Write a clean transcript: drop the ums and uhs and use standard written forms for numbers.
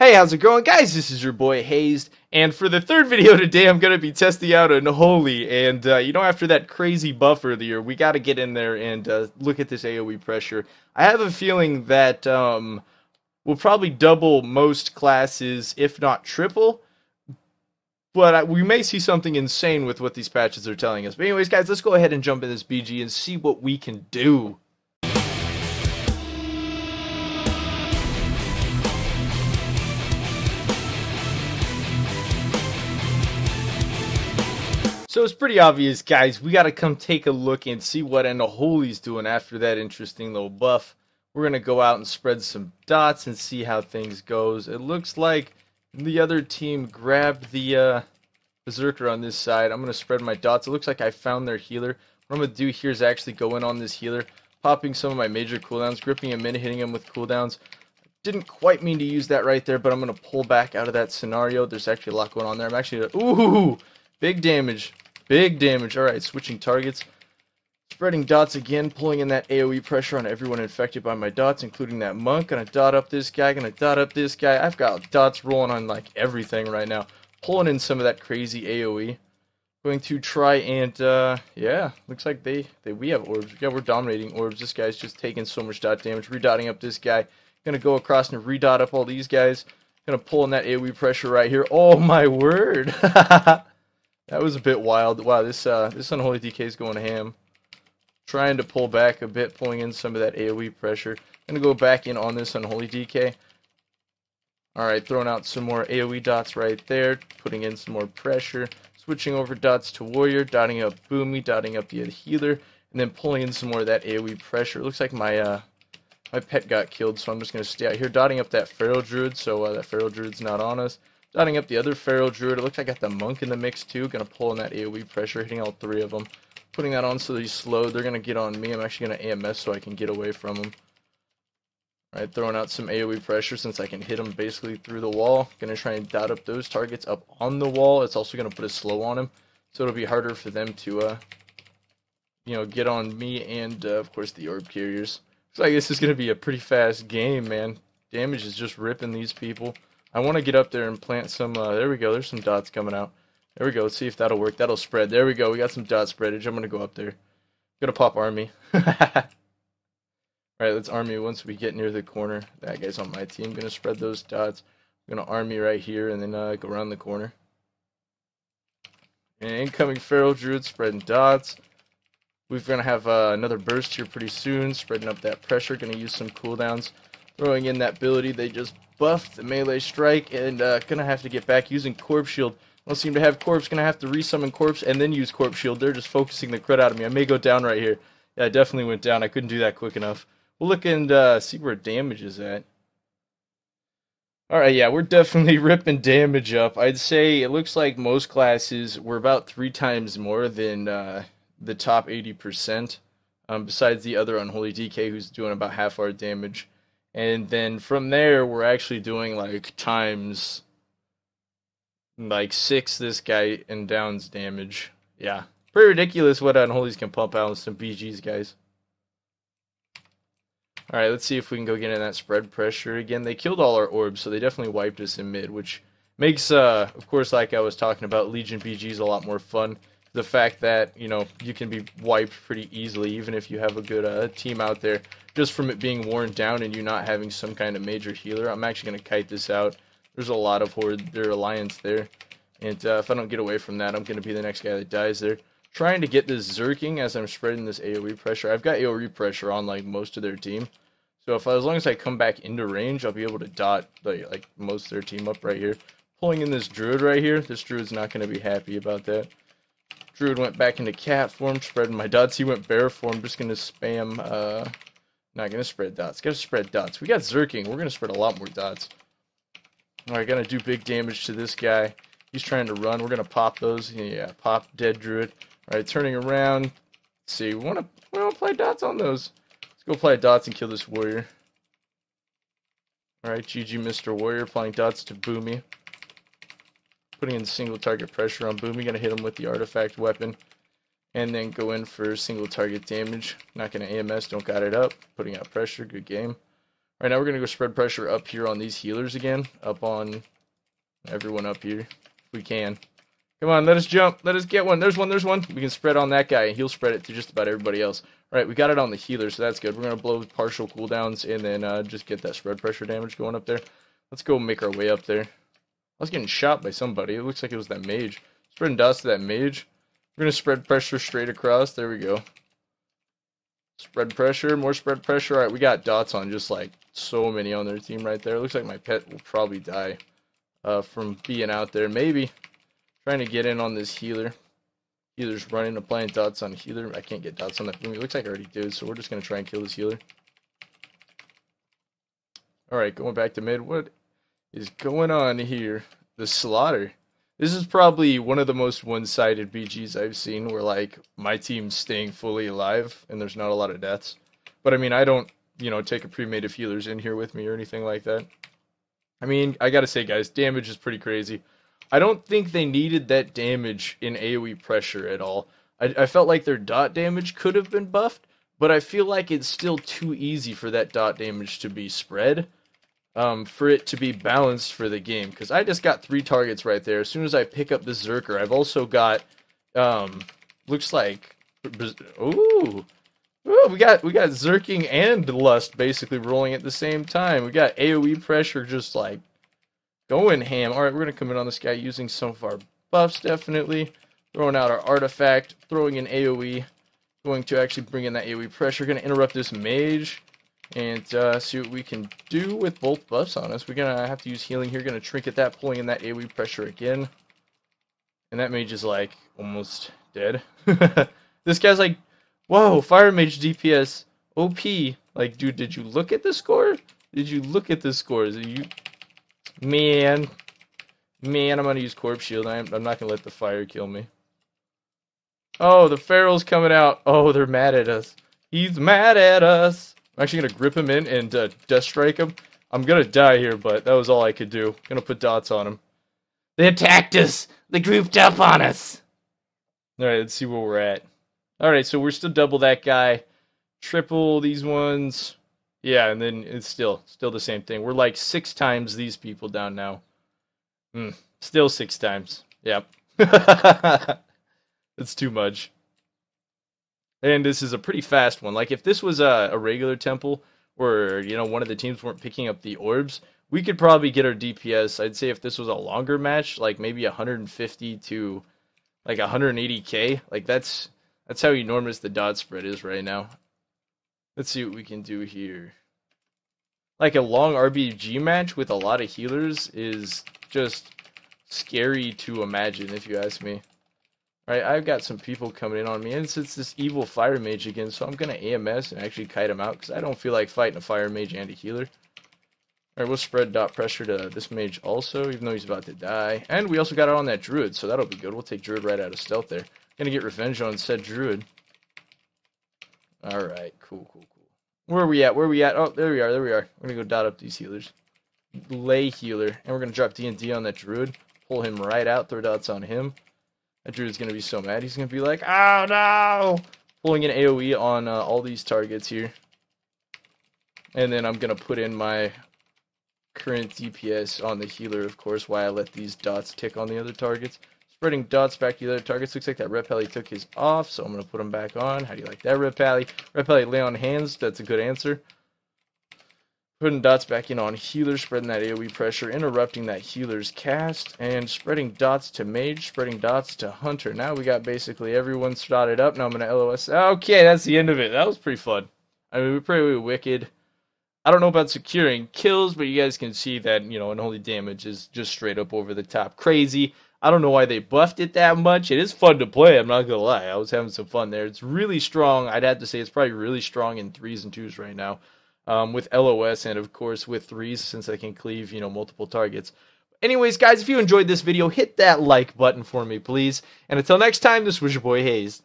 Hey, how's it going, guys? This is your boy Hazed, and for the third video today, I'm going to be testing out Unholy, and after that crazy buff earlier, we got to get in there and look at this AOE pressure. I have a feeling that we'll probably double most classes, if not triple, but we may see something insane with what these patches are telling us. But anyways, guys, let's go ahead and jump in this BG and see what we can do. So it's pretty obvious, guys, we gotta come take a look and see what Unholy's doing after that interesting little buff. We're gonna go out and spread some dots and see how things goes. It looks like the other team grabbed the Berserker on this side. I'm gonna spread my dots. It looks like I found their healer. What I'm gonna do here is actually go in on this healer, popping some of my major cooldowns, gripping him in, hitting him with cooldowns. Didn't quite mean to use that right there, but I'm gonna pull back out of that scenario. There's actually a lot going on there. I'm actually ooh, big damage. Big damage. Alright, switching targets. Spreading dots again, pulling in that AOE pressure on everyone infected by my dots, including that monk. Gonna dot up this guy, gonna dot up this guy. I've got dots rolling on like everything right now. Pulling in some of that crazy AOE. Going to try and, yeah, looks like we have orbs. Yeah, we're dominating orbs. This guy's just taking so much dot damage. Redotting up this guy. Gonna go across and redot up all these guys. Gonna pull in that AOE pressure right here. Oh my word! That was a bit wild. Wow, this Unholy DK is going ham. Trying to pull back a bit, pulling in some of that AoE pressure. Gonna go back in on this Unholy DK. Alright, throwing out some more AoE dots right there. Putting in some more pressure. Switching over dots to Warrior. Dotting up Boomy. Dotting up the healer. And then pulling in some more of that AoE pressure. It looks like my pet got killed, so I'm just gonna stay out here. Dotting up that Feral Druid, so that Feral Druid's not on us. Dotting up the other Feral Druid. It looks like I got the Monk in the mix too. Gonna pull in that AoE pressure, hitting all three of them. Putting that on so he's slow. They're gonna get on me. I'm actually gonna AMS so I can get away from them. Alright, throwing out some AoE pressure since I can hit them basically through the wall. Gonna try and dot up those targets up on the wall. It's also gonna put a slow on him, so it'll be harder for them to, get on me and, of course, the orb carriers. Looks like this is gonna be a pretty fast game, man. Damage is just ripping these people. I want to get up there and plant some, there we go, there's some dots coming out. There we go, let's see if that'll work. That'll spread. There we go, we got some dot spreadage. I'm going to go up there. I'm going to pop army. Alright, let's army once we get near the corner. That guy's on my team. Going to spread those dots. I'm going to army right here and then go around the corner. And incoming Feral Druid, spreading dots. We're going to have another burst here pretty soon, spreading up that pressure. Going to use some cooldowns. Throwing in that ability they just buffed, the melee strike, and gonna have to get back using Corpse Shield. Don't seem to have Corpse, gonna have to resummon Corpse and then use Corpse Shield. They're just focusing the crud out of me. I may go down right here. Yeah, I definitely went down. I couldn't do that quick enough. We'll look and see where damage is at. Alright, yeah, we're definitely ripping damage up. I'd say it looks like most classes were about 3 times more than the top 80%, besides the other Unholy DK who's doing about half our damage. And then from there, we're actually doing like times like 6 this guy and downs damage. Yeah, pretty ridiculous what Unholies can pump out with some BGs, guys. Alright, let's see if we can go get in that spread pressure again. They killed all our orbs, so they definitely wiped us in mid, which makes, of course, like I was talking about, Legion BGs a lot more fun. The fact that, you can be wiped pretty easily, even if you have a good team out there, just from it being worn down and you not having some kind of major healer. I'm actually going to kite this out. There's a lot of their alliance there, and if I don't get away from that, I'm going to be the next guy that dies there. Trying to get this Zerking as I'm spreading this AoE pressure. I've got AoE pressure on like most of their team, so as long as I come back into range, I'll be able to dot like most of their team up right here. Pulling in this Druid right here. This Druid's not going to be happy about that. Druid went back into cat form, spreading my dots. He went bear form, just going to spam, not going to spread dots. Got to spread dots. We got Zerking. We're going to spread a lot more dots. Alright, going to do big damage to this guy. He's trying to run. We're going to pop those. Yeah, pop dead Druid. Alright, turning around. Let's see, we want to play dots on those. Let's go play dots and kill this Warrior. Alright, GG Mr. Warrior, applying dots to Boomy. Putting in single target pressure on Boomy. Gonna hit him with the artifact weapon. And then go in for single target damage. Not gonna AMS, don't got it up. Putting out pressure, good game. Alright, now we're going to go spread pressure up here on these healers again. Up on everyone up here, if we can. Come on, let us jump. Let us get one. There's one, there's one. We can spread on that guy, and he'll spread it to just about everybody else. Alright, we got it on the healer, so that's good. We're going to blow partial cooldowns, and then just get that spread pressure damage going up there. Let's go make our way up there. I was getting shot by somebody. It looks like it was that mage. Spreading dots to that mage. We're going to spread pressure straight across. There we go. Spread pressure, more spread pressure. Alright, we got dots on just like so many on their team right there. Looks like my pet will probably die from being out there. Maybe. Trying to get in on this healer. Healer's running, applying dots on healer. I can't get dots on that thing. It looks like I already did, so we're just going to try and kill this healer. Alright, going back to mid. What is going on here? The slaughter. This is probably one of the most one-sided BGs I've seen, where like my team's staying fully alive and there's not a lot of deaths. But I mean, I don't, you know, take a pre-made of healers in here with me or anything like that. I mean, I gotta say, guys, damage is pretty crazy. I don't think they needed that damage in AOE pressure at all. I felt like their dot damage could have been buffed, but I feel like it's still too easy for that dot damage to be spread. For it to be balanced for the game, because I just got 3 targets right there. As soon as I pick up the Zerker, I've also got, looks like, ooh, we got Zerking and Lust basically rolling at the same time. We got AOE pressure just like going ham. All right, we're gonna come in on this guy using some of our buffs, definitely throwing out our artifact, throwing in AOE, going to actually bring in that AOE pressure. Gonna interrupt this mage. And see what we can do with both buffs on us. We're going to have to use healing here. Going to trinket that, pulling in that AoE pressure again. And that mage is like almost dead. This guy's like, whoa, fire mage DPS OP. Like, dude, did you look at the score? Did you look at the scores? Man, I'm going to use corpse shield. I'm not going to let the fire kill me. Oh, the Pharaoh's coming out. Oh, they're mad at us. He's mad at us. I'm actually going to grip him in and death strike him. I'm going to die here, but that was all I could do. Going to put dots on him. They attacked us! They grouped up on us! Alright, let's see where we're at. Alright, so we're still double that guy. Triple these ones. Yeah, and then it's still the same thing. We're like 6 times these people down now. Still 6 times. Yep. That's too much. And this is a pretty fast one. Like, if this was a regular temple where, you know, one of the teams weren't picking up the orbs, we could probably get our DPS. I'd say if this was a longer match, like maybe 150 to like 180k. Like, that's how enormous the dot spread is right now. Let's see what we can do here. Like, a long RBG match with a lot of healers is just scary to imagine, if you ask me. Alright, I've got some people coming in on me, and it's this evil fire mage again, so I'm going to AMS and actually kite him out, because I don't feel like fighting a fire mage and a healer. Alright, we'll spread dot pressure to this mage also, even though he's about to die. And we also got it on that druid, so that'll be good. We'll take druid right out of stealth there. Gonna get revenge on said druid. Alright, cool. Where are we at? Oh, there we are. We're gonna go dot up these healers. Lay healer, and we're gonna drop D&D on that druid. Pull him right out, throw dots on him. That druid's going to be so mad. He's going to be like, oh no! Pulling in AoE on all these targets here. And then I'm going to put in my current DPS on the healer, of course, while I let these dots tick on the other targets. Spreading dots back to the other targets. Looks like that Red Pally took his off, so I'm going to put him back on. How do you like that, Red Pally? Red Pally lay on hands. That's a good answer. Putting dots back in on healer, spreading that AoE pressure, interrupting that healer's cast, and spreading dots to mage, spreading dots to hunter. Now we got basically everyone started up. Now I'm going to LOS. Okay, that's the end of it. That was pretty fun. I mean, we pretty wicked. I don't know about securing kills, but you guys can see that, you know, Unholy damage is just straight up over the top crazy. I don't know why they buffed it that much. It is fun to play, I'm not going to lie. I was having some fun there. It's really strong. I'd have to say it's probably really strong in 3s and 2s right now. With LOS and, of course, with 3s, since I can cleave, you know, multiple targets. Anyways, guys, if you enjoyed this video, hit that like button for me, please. And until next time, this was your boy Hayes.